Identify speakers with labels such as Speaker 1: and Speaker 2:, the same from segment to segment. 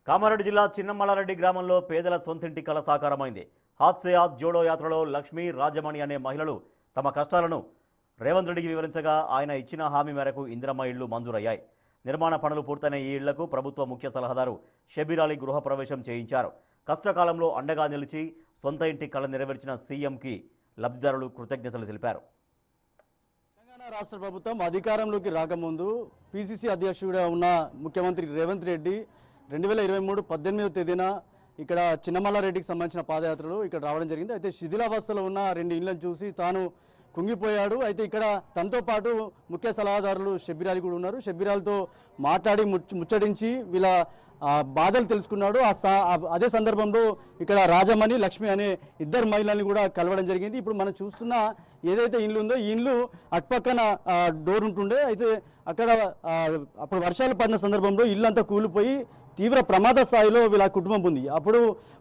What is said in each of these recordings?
Speaker 1: కామారెడ్డి జిల్లా చిన్నమల్లారెడ్డి గ్రామంలో పేదల సొంతింటి కల సాకారమైంది. హాత్ సే హాత్ జోడో యాత్రలో లక్ష్మి, రాజమణి అనే మహిళలు తమ కష్టాలను రేవంత్ రెడ్డికి వివరించగా ఆయన ఇచ్చిన హామీ మేరకు ఇందిరమ్మ ఇళ్లు మంజూరయ్యాయి. నిర్మాణ పనులు పూర్తయిన ఈ ఇళ్లకు ప్రభుత్వ ముఖ్య సలహాదారు షబీర్ అలీ గృహప్రవేశం చేయించారు. కష్టకాలంలో అండగా నిలిచి సొంత ఇంటి కల నెరవేర్చిన సీఎంకి లబ్ధిదారులు కృతజ్ఞతలు తెలిపారు.
Speaker 2: తెలంగాణ రాష్ట్ర ప్రభుత్వం అధికారంలోకి రాకముందు పిసిసి అధ్యక్షుడిగా ఉన్న ముఖ్యమంత్రి రేవంత్ రెడ్డి 2023 18వ తేదీన ఇక్కడ చిన్నమల్లారెడ్డికి సంబంధించిన పాదయాత్రలు ఇక్కడ రావడం జరిగింది. అయితే శిథిలావస్థలో ఉన్న 2 ఇళ్లను చూసి తాను కుంగిపోయాడు. అయితే ఇక్కడ తనతో పాటు ముఖ్య సలహాదారులు షబీర్ అలీ కూడా ఉన్నారు. షబీర్ అలీతో మాట్లాడి ముచ్చడించి వీళ్ళ బాధలు తెలుసుకున్నాడు. అదే సందర్భంలో ఇక్కడ రాజమణి, లక్ష్మి అనే ఇద్దరు మహిళల్ని కూడా కలవడం జరిగింది. ఇప్పుడు మనం చూస్తున్న ఏదైతే ఇల్లు ఉందో ఈ ఇల్లు అటుపక్కన డోర్ ఉంటుండే. అయితే అక్కడ అప్పుడు వర్షాలు పడిన సందర్భంలో ఇల్లు అంతా కూలిపోయి తీవ్ర ప్రమాద స్థాయిలో వీళ్ళ కుటుంబం ఉంది. అప్పుడు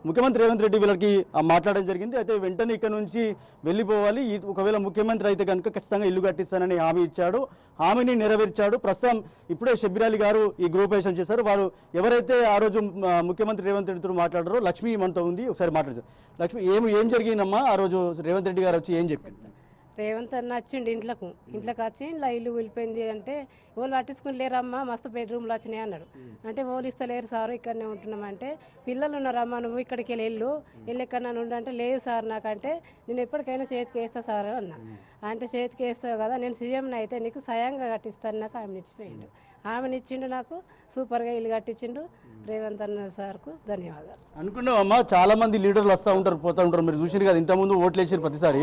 Speaker 2: ముఖ్యమంత్రి రేవంత్ రెడ్డి వీళ్ళకి మాట్లాడడం జరిగింది. అయితే వెంటనే ఇక్కడ నుంచి వెళ్ళిపోవాలి, ఒకవేళ ముఖ్యమంత్రి అయితే కనుక ఖచ్చితంగా ఇల్లు కట్టిస్తానని హామీ ఇచ్చాడు. హామీని నెరవేర్చాడు. ప్రస్తుతం ఇప్పుడే షబీర్ అలీ గారు ఈ గృహప్రవేశం చేశారు. వారు ఎవరైతే ఆ రోజు ముఖ్యమంత్రి రేవంత్ రెడ్డితో మాట్లాడారో లక్ష్మి మనతో ఉంది, ఒకసారి మాట్లాడారు. లక్ష్మి, ఏం జరిగిందమ్మా ఆ రోజు? రేవంత్ రెడ్డి గారు వచ్చి ఏం చెప్పింది?
Speaker 3: రేవంత్ అన్న వచ్చిండు ఇంట్లోకి వచ్చి ఇలా ఇల్లు వెళ్ళిపోయింది అంటే వాళ్ళు పట్టించుకుని లేరమ్మా, మస్తు బెడ్రూమ్లు వచ్చినాయి అన్నాడు. అంటే వాళ్ళు ఇస్తలేరు సార్, ఇక్కడనే ఉంటున్నామంటే పిల్లలు ఉన్నారమ్మా, నువ్వు ఇక్కడికి వెళ్ళి ఎక్కడన్నా ఉండంటే లేదు సార్ నాకంటే నేను ఎప్పటికైనా చేతికి వేస్తా సార్ అన్నా. అంటే చేతికి వేస్తావు కదా, నేను సీఎంని అయితే నీకు స్వయంగా కట్టిస్తాను నాకు ఆమెను ఇచ్చిపోయిండు. ఆమెను ఇచ్చిండు, నాకు సూపర్గా ఇల్లు కట్టించిండు. రేవంత్ అన్న సార్కు ధన్యవాదాలు.
Speaker 2: అనుకున్నావమ్మా, చాలా మంది లీడర్లు వస్తూ ఉంటారు పోతూ ఉంటారు, మీరు చూసారు కదా, ఇంతకుముందు ఓట్లు వేసారు ప్రతిసారి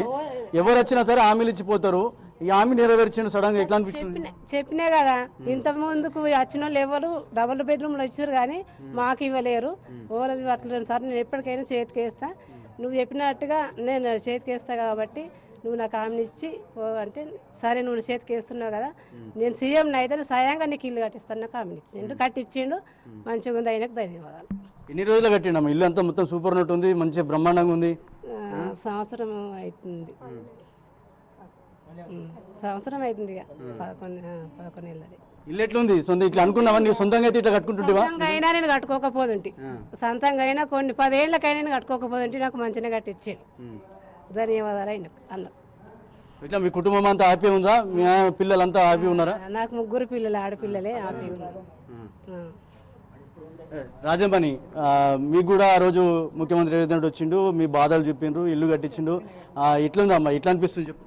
Speaker 2: ఎవరు వచ్చినా సరే హామీలు ఇచ్చిపోతారు. ఈ హామీ నెరవేర్చిండు సడన్ గా ఎట్లా అనిపించింది?
Speaker 3: చెప్పినా కదా, ఇంత ముందుకు వచ్చిన వాళ్ళు ఎవరు డబుల్ బెడ్రూమ్లు వచ్చారు కానీ మాకు ఇవ్వలేరు. ఓరది పట్టలేరు సార్, నేను ఎప్పటికైనా చేతికి వేస్తా, నువ్వు చెప్పినట్టుగా నేను చేతికి వేస్తా కాబట్టి నువ్వు నాకు హామీని ఇచ్చి అంటే సరే నువ్వు చేతికి వేస్తున్నావు కదా, నేను సీఎంని అయితే స్వయంగా నీకు ఇల్లు కట్టిస్తాను నాకు హామీని ఇచ్చిండు, కట్టించిండు. మంచిగా ఉంది, ఆయనకు ధన్యవాదాలు.
Speaker 2: ఎన్ని రోజులు కట్టిండమ్మా ఇల్లు? అంతా మొత్తం సూపర్ నట్ ఉంది, మంచిగా బ్రహ్మాండంగా ఉంది.
Speaker 3: సంవత్సరం అవుతుంది, సంవత్సరం అవుతుంది ఇక 11 ఏళ్ళది.
Speaker 2: ఇల్లు ఎట్లుంది? సొంత ఇట్లా అనుకున్నావా? నువ్వు సొంతంగా అయితే ఇట్లా కట్టుకుంటుంటేవా?
Speaker 3: అయినా నేను కట్టుకోకపోతుంటే, సొంతంగా అయినా కొన్ని 10 ఏళ్ళకైనా నేను కట్టుకోకపోతుంటే నాకు మంచిగా కట్టించాడు. ధన్యవాదాలు అయిన అన్న.
Speaker 2: ఇట్లా మీ కుటుంబం అంతా హ్యాపీ ఉందా? మీ పిల్లలంతా హ్యాపీ ఉన్నారా?
Speaker 3: నాకు 3 పిల్లలు, ఆడపిల్లలే హ్యాపీ ఉన్నారు.
Speaker 2: రాజమణి, మీకు కూడా ఆ రోజు ముఖ్యమంత్రి రేవంత్ రెడ్డి వచ్చిండు, మీ బాధలు చెప్పిండ్రు, ఇల్లు కట్టించిండు, ఎట్లుందమ్మా? ఎట్లా అనిపిస్తుంది చెప్పు?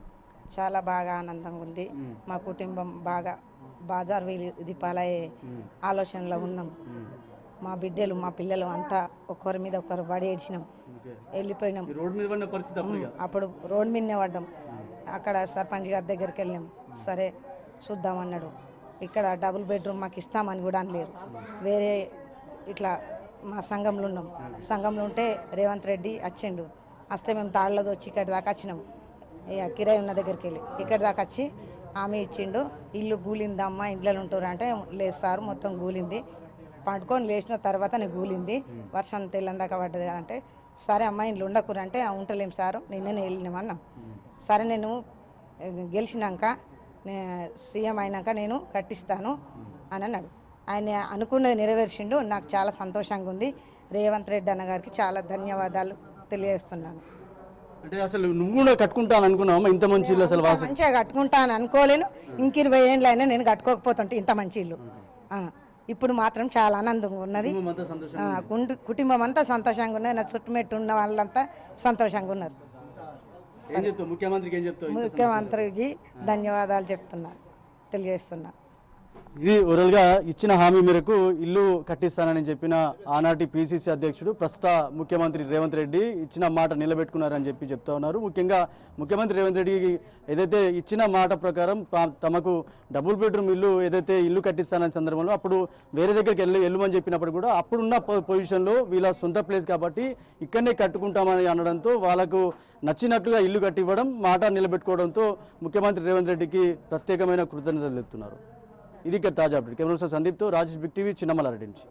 Speaker 4: చాలా బాగా ఆనందంగా ఉంది. మా కుటుంబం బాగా బాజార్ దీపాలయ్యే ఆలోచనలో ఉన్నాం. మా బిడ్డలు, మా పిల్లలు అంతా ఒకరి మీద ఒకరు పడి ఏడ్చినాం, వెళ్ళిపోయినాం. అప్పుడు రోడ్ మీదనే పడ్డాం. అక్కడ సర్పంచ్ గారి దగ్గరికి వెళ్ళాం. సరే చూద్దామన్నాడు. ఇక్కడ డబుల్ బెడ్రూమ్ మాకు ఇస్తామని కూడా అనలేరు. వేరే ఇట్లా మా సంఘంలో ఉన్నాం. సంఘంలో ఉంటే రేవంత్ రెడ్డి వచ్చిండు. వస్తే మేము తాళ్ళతో వచ్చి ఇక్కడ దాకా వచ్చినాం. కిరాయి ఉన్న దగ్గరికి వెళ్ళి ఇక్కడ దాకా వచ్చి హామీ ఇచ్చిండు. ఇల్లు గూలిందమ్మా, ఇంట్లో ఉంటారు అంటే లేదు సార్ మొత్తం గూలింది, పండుకొని లేచిన తర్వాత నేను గూలింది, వర్షం తెల్లందాకా పడ్డది అంటే సరే అమ్మ ఇంట్లో ఉండకూరంటే ఉంటలేం సార్, నిన్నే వెళ్ళినామన్నాం. సరే నేను గెలిచినాక సీఎం అయినాక నేను కట్టిస్తాను అని అన్నాడు. ఆయన అనుకున్నది నెరవేర్చిండు. నాకు చాలా సంతోషంగా ఉంది. రేవంత్ రెడ్డి అన్న గారికి చాలా ధన్యవాదాలు తెలియజేస్తున్నాను.
Speaker 2: అంటే అసలు నువ్వు కూడా కట్టుకుంటాను అనుకున్నావా ఇంత మంచి ఇల్లు? అసలు
Speaker 4: మంచిగా కట్టుకుంటాను అనుకోలేను. ఇంక 20 ఏళ్ళు అయినా నేను కట్టుకోకపోతుంటే ఇంత మంచి ఇల్లు. ఇప్పుడు మాత్రం చాలా ఆనందంగా ఉన్నది. కుటుంబం అంతా సంతోషంగా ఉన్నది. నా చుట్టుమెట్టు ఉన్న వాళ్ళంతా సంతోషంగా ఉన్నారు. ముఖ్యమంత్రికి ధన్యవాదాలు తెలియజేస్తున్నా.
Speaker 2: ఇది ఓవరాల్గా ఇచ్చిన హామీ మేరకు ఇల్లు కట్టిస్తానని చెప్పిన ఆనాటి పిసిసి అధ్యక్షుడు, ప్రస్తుత ముఖ్యమంత్రి రేవంత్ రెడ్డి ఇచ్చిన మాట నిలబెట్టుకున్నారని చెప్తా ఉన్నారు. ముఖ్యంగా ముఖ్యమంత్రి రేవంత్ రెడ్డి ఏదైతే ఇచ్చిన మాట ప్రకారం తమకు డబుల్ బెడ్రూమ్ ఇల్లు ఏదైతే ఇల్లు కట్టిస్తానని సందర్భంలో అప్పుడు వేరే దగ్గరికి వెళ్ళమని చెప్పినప్పుడు కూడా అప్పుడున్న పొజిషన్లో వీళ్ళ సొంత ప్లేస్ కాబట్టి ఇక్కడనే కట్టుకుంటామని అనడంతో వాళ్ళకు నచ్చినట్లుగా ఇల్లు కట్టివ్వడం, మాట నిలబెట్టుకోవడంతో ముఖ్యమంత్రి రేవంత్ రెడ్డికి ప్రత్యేకమైన కృతజ్ఞతలు చెప్తున్నారు. ఇది తాజా అప్డేట్. కెమెరా సందీప్తో రాజేష్, బిగ్ టీవీ, చిన్నమల్లారెడ్డి నుంచి.